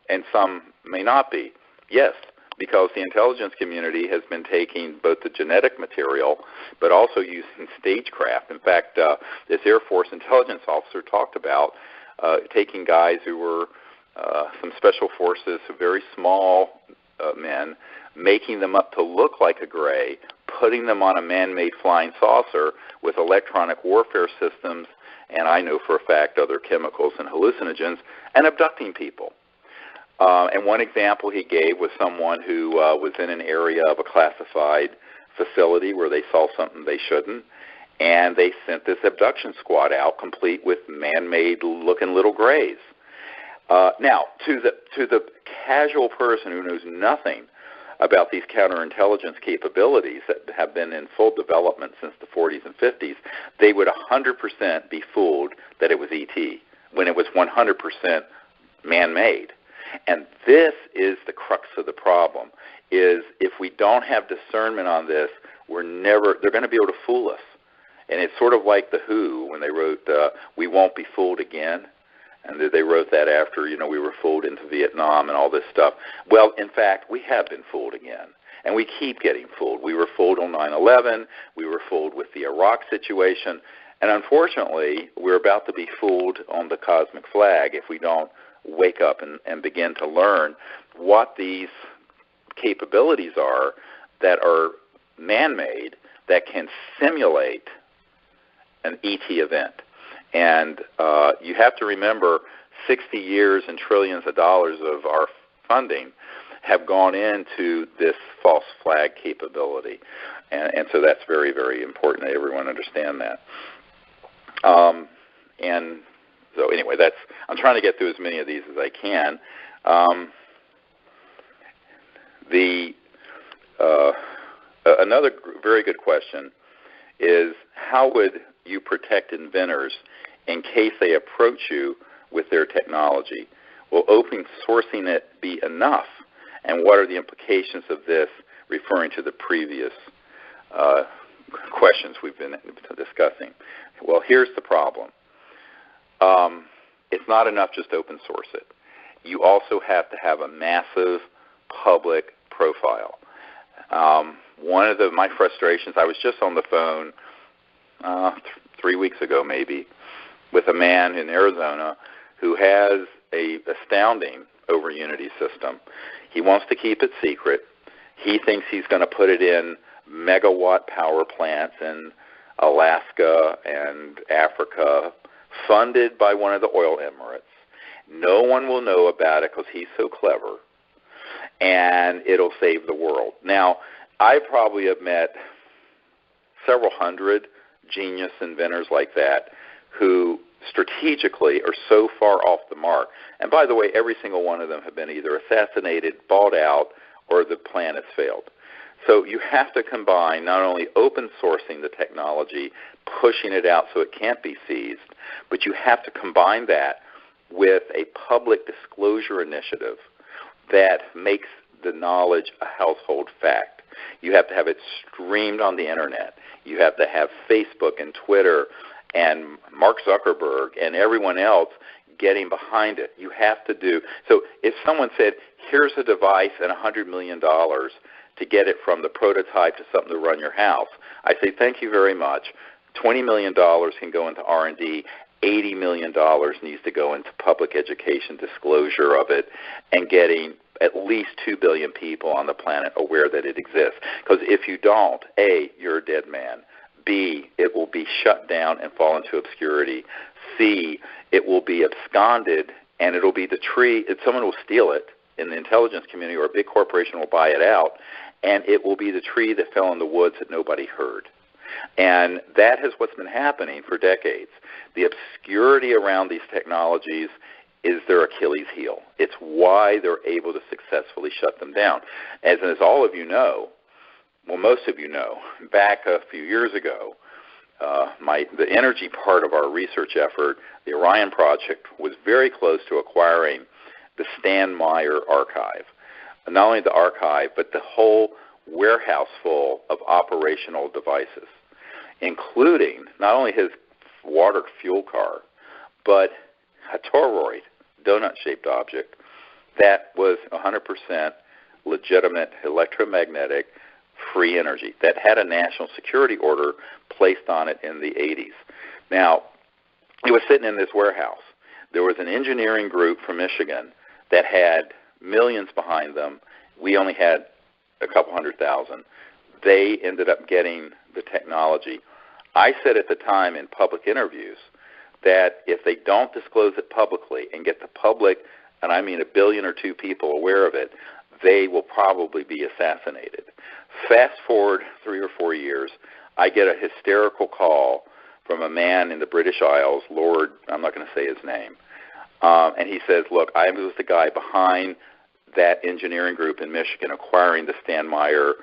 and some may not be? Yes, because the intelligence community has been taking both the genetic material but also using stagecraft. In fact, this Air Force intelligence officer talked about taking guys who were some special forces, very small men, making them up to look like a gray, putting them on a man-made flying saucer with electronic warfare systems, and I know for a fact other chemicals and hallucinogens, and abducting people. And one example he gave was someone who was in an area of a classified facility where they saw something they shouldn't, and they sent this abduction squad out complete with man-made looking little grays. Now, to the casual person who knows nothing about these counterintelligence capabilities that have been in full development since the 40s and 50s, they would 100% be fooled that it was ET when it was 100% man-made. And this is the crux of the problem, is if we don't have discernment on this, they're going to be able to fool us. And it's sort of like The Who when they wrote, We Won't Be Fooled Again. And they wrote that after, we were fooled into Vietnam and all this stuff. Well, in fact, we have been fooled again. And we keep getting fooled. We were fooled on 9/11. We were fooled with the Iraq situation. And unfortunately, we're about to be fooled on the cosmic flag if we don't wake up and begin to learn what these capabilities are that are man-made that can simulate an ET event. And you have to remember 60 years and trillions of dollars of our funding have gone into this false flag capability. And so that's very, very important that everyone understand that. And so anyway, I'm trying to get through as many of these as I can. Another very good question is, how would you protect inventors in case they approach you with their technology? Will open sourcing it be enough? And what are the implications of this, referring to the previous questions we've been discussing? Well, here's the problem. It's not enough just to open source it. You also have to have a massive public profile. One of my frustrations, I was just on the phone 3 weeks ago maybe with a man in Arizona who has a astounding over Unity system. He wants to keep it secret. He thinks he's going to put it in megawatt power plants in Alaska and Africa, funded by one of the oil emirates. No one will know about it because he's so clever, and it'll save the world. Now, I probably have met several hundred genius inventors like that who strategically are so far off the mark. And by the way, every single one of them have been either assassinated, bought out, or the plan has failed. So you have to combine not only open sourcing the technology, pushing it out so it can't be seized, but you have to combine that with a public disclosure initiative that makes the knowledge a household fact. You have to have it streamed on the internet. You have to have Facebook and Twitter and Mark Zuckerberg and everyone else getting behind it. You have to do. So if someone said, here's a device and $100 million to get it from the prototype to something to run your house, I say thank you very much. $20 million can go into R&D. $80 million needs to go into public education disclosure of it and getting at least 2 billion people on the planet aware that it exists. Because if you don't, A, you're a dead man. B, it will be shut down and fall into obscurity. C, it will be absconded, and it'll be the tree. Someone will steal it in the intelligence community, or a big corporation will buy it out, and it will be the tree that fell in the woods that nobody heard. And that is what's been happening for decades. The obscurity around these technologies is their Achilles heel. It's why they're able to successfully shut them down. As all of you know, well, most of you know, back a few years ago, the energy part of our research effort, the Orion Project, was very close to acquiring the Stan Meyer archive. And not only the archive, but the whole warehouse full of operational devices, including not only his water fuel car, but a toroid, donut-shaped object, that was 100% legitimate electromagnetic free energy that had a national security order placed on it in the 80s. Now, it was sitting in this warehouse. There was an engineering group from Michigan that had millions behind them. We only had a couple 100,000. They ended up getting the technology. I said at the time in public interviews that if they don't disclose it publicly and get the public, and I mean 1 billion or 2 people aware of it, they will probably be assassinated. Fast forward 3 or 4 years, I get a hysterical call from a man in the British Isles, Lord, I'm not going to say his name, and he says, look, I was the guy behind that engineering group in Michigan acquiring the Stan Meyer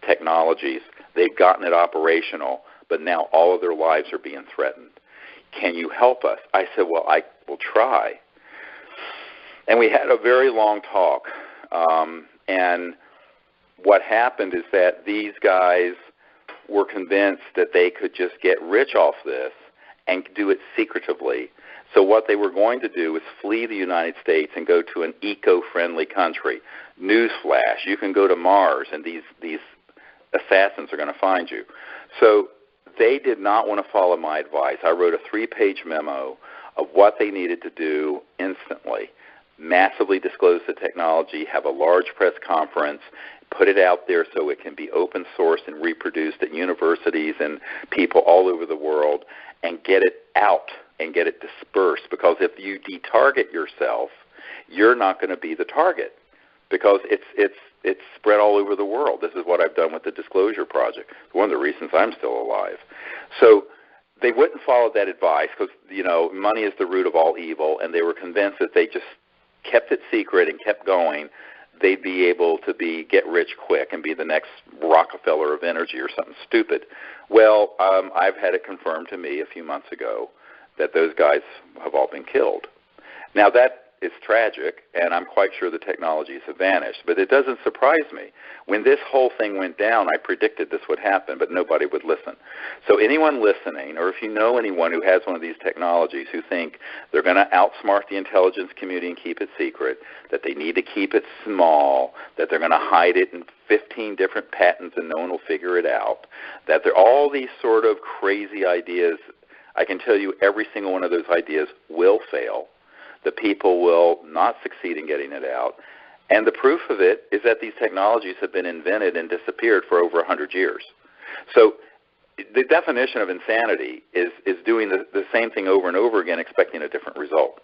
technologies. They've gotten it operational, but now all of their lives are being threatened. Can you help us? I said, well, I will try. And we had a very long talk. And what happened is that these guys were convinced that they could just get rich off this and do it secretively. So what they were going to do was flee the United States and go to an eco-friendly country. Newsflash, you can go to Mars, and these assassins are going to find you. So they did not want to follow my advice. I wrote a 3-page memo of what they needed to do instantly. Massively disclose the technology, have a large press conference, put it out there so it can be open sourced and reproduced at universities and people all over the world, and get it out and get it dispersed. Because if you de-target yourself, you're not going to be the target, because it's spread all over the world. This is what I've done with the Disclosure Project. It's one of the reasons I'm still alive. So they wouldn't follow that advice because, money is the root of all evil, and they were convinced that they just kept it secret and kept going, they'd be able to get rich quick and be the next Rockefeller of energy or something stupid. Well, I've had it confirmed to me a few months ago that those guys have all been killed. Now, that is tragic, and I'm quite sure the technologies have vanished, but it doesn't surprise me. When this whole thing went down, I predicted this would happen, but nobody would listen. So anyone listening, or if you know anyone who has one of these technologies who think they're going to outsmart the intelligence community and keep it secret, that they need to keep it small, that they're going to hide it in 15 different patents and no one will figure it out, that there are all these sort of crazy ideas, I can tell you every single one of those ideas will fail. The people will not succeed in getting it out. And the proof of it is that these technologies have been invented and disappeared for over 100 years. So the definition of insanity is doing the same thing over and over again, expecting a different result.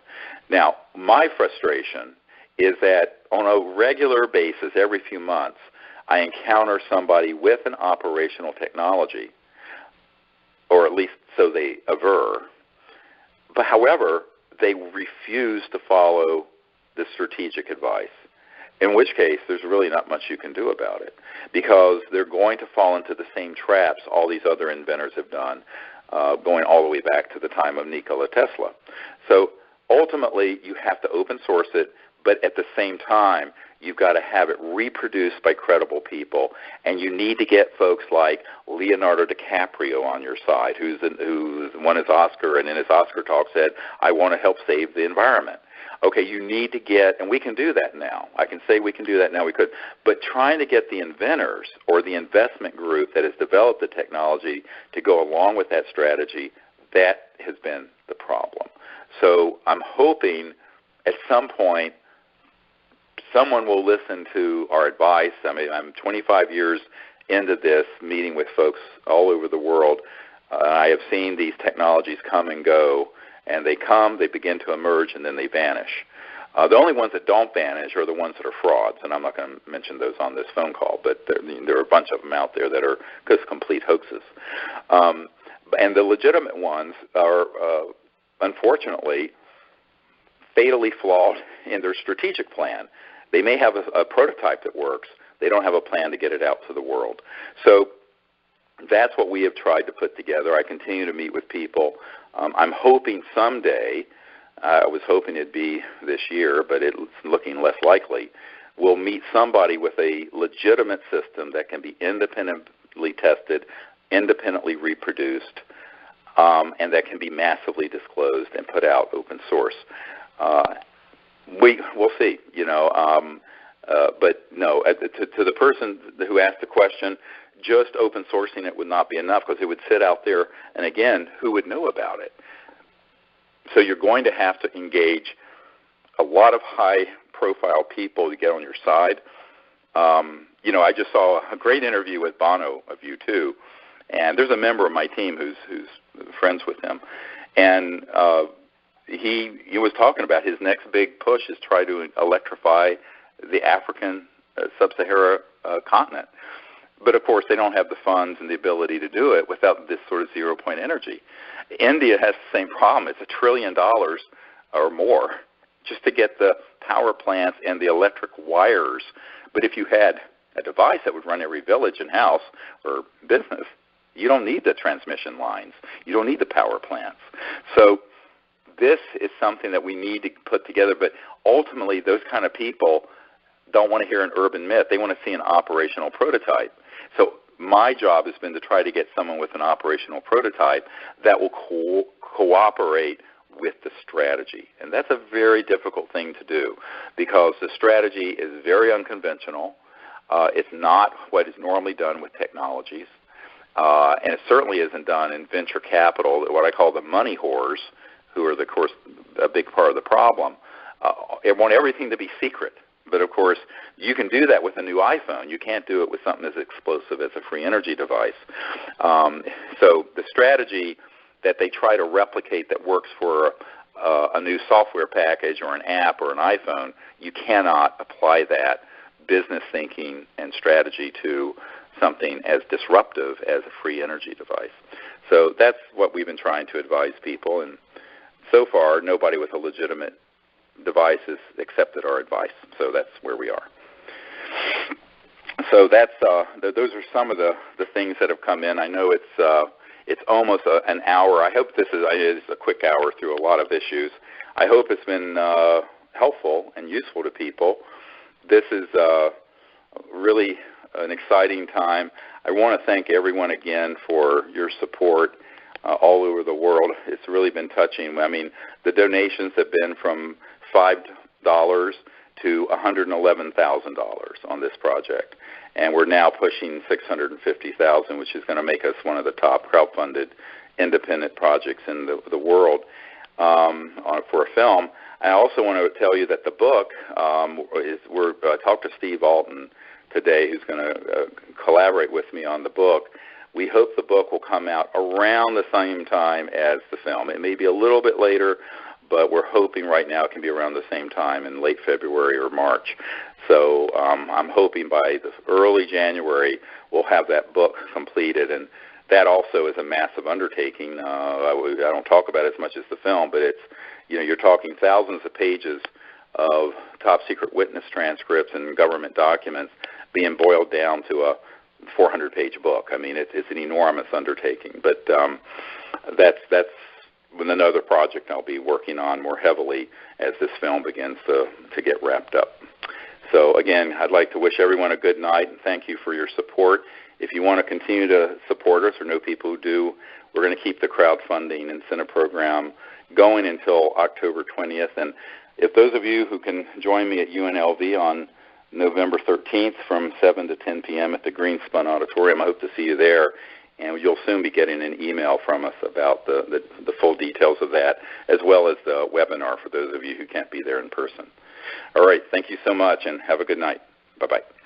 Now, my frustration is that on a regular basis, every few months, I encounter somebody with an operational technology, or at least so they aver. But however, they refuse to follow the strategic advice, in which case there's really not much you can do about it, because they're going to fall into the same traps all these other inventors have done, going all the way back to the time of Nikola Tesla. So ultimately, you have to open source it, but at the same time, you've got to have it reproduced by credible people, and you need to get folks like Leonardo DiCaprio on your side, who's won his Oscar, and in his Oscar talk said, "I want to help save the environment." Okay, you need to get, and we can do that now. I can say we can do that now. We could, but trying to get the inventors or the investment group that has developed the technology to go along with that strategy, that has been the problem. So I'm hoping at some point someone will listen to our advice. I mean, I'm 25 years into this, meeting with folks all over the world. I have seen these technologies come and go, and they come, they begin to emerge, and then they vanish. The only ones that don't vanish are the ones that are frauds, and I'm not going to mention those on this phone call, but there are a bunch of them out there that are just complete hoaxes. And the legitimate ones are, unfortunately, fatally flawed in their strategic plan. They may have a prototype that works. They don't have a plan to get it out to the world. So that's what we have tried to put together. I continue to meet with people. I'm hoping someday, I was hoping it'd be this year, but it's looking less likely, we'll meet somebody with a legitimate system that can be independently tested, independently reproduced, and that can be massively disclosed and put out open source. We'll see, but no, to the person who asked the question, just open sourcing it would not be enough, because it would sit out there, and again, who would know about it? So you're going to have to engage a lot of high-profile people to get on your side. I just saw a great interview with Bono of U2, and there's a member of my team who's friends with him, and he was talking about his next big push is try to electrify the African sub-Sahara continent. But, of course, they don't have the funds and the ability to do it without this sort of zero-point energy. India has the same problem. It's $1 trillion or more just to get the power plants and the electric wires. But if you had a device that would run every village and house or business, you don't need the transmission lines. You don't need the power plants. So this is something that we need to put together. But ultimately, those kind of people don't want to hear an urban myth. They want to see an operational prototype. So my job has been to try to get someone with an operational prototype that will cooperate with the strategy. And that's a very difficult thing to do, because the strategy is very unconventional. It's not what is normally done with technologies. And it certainly isn't done in venture capital, what I call the money whores, who are, of course, a big part of the problem. They want everything to be secret. But, of course, you can do that with a new iPhone. You can't do it with something as explosive as a free energy device. So the strategy that they try to replicate that works for a new software package or an app or an iPhone, you cannot apply that business thinking and strategy to something as disruptive as a free energy device. So that's what we've been trying to advise people. And so far, nobody with a legitimate devices accepted our advice, so that's where we are. So that's those are some of the things that have come in. I know it's almost an hour. I hope this is a quick hour through a lot of issues. I hope it's been helpful and useful to people. This is really an exciting time. I want to thank everyone again for your support all over the world. It's really been touching. I mean, the donations have been from $5 to $111,000 on this project, and we're now pushing $650,000, which is going to make us one of the top crowdfunded independent projects in the world for a film. I also want to tell you that the book I talked to Steve Alton today, who's going to collaborate with me on the book. We hope the book will come out around the same time as the film. It may be a little bit later, but we're hoping right now it can be around the same time in late February or March. So I'm hoping by the early January we'll have that book completed, and that also is a massive undertaking. I don't talk about it as much as the film, but it's, you're talking thousands of pages of top secret witness transcripts and government documents being boiled down to a 400-page book. I mean, it's an enormous undertaking, but that's another project I'll be working on more heavily as this film begins to get wrapped up. So again, I'd like to wish everyone a good night and thank you for your support. If you want to continue to support us or know people who do, we're going to keep the crowdfunding incentive program going until October 20th. And if those of you who can join me at UNLV on November 13th from 7 to 10 p.m. at the Greenspun Auditorium, I hope to see you there. And you'll soon be getting an email from us about the full details of that, as well as the webinar for those of you who can't be there in person. All right, thank you so much, and have a good night. Bye-bye.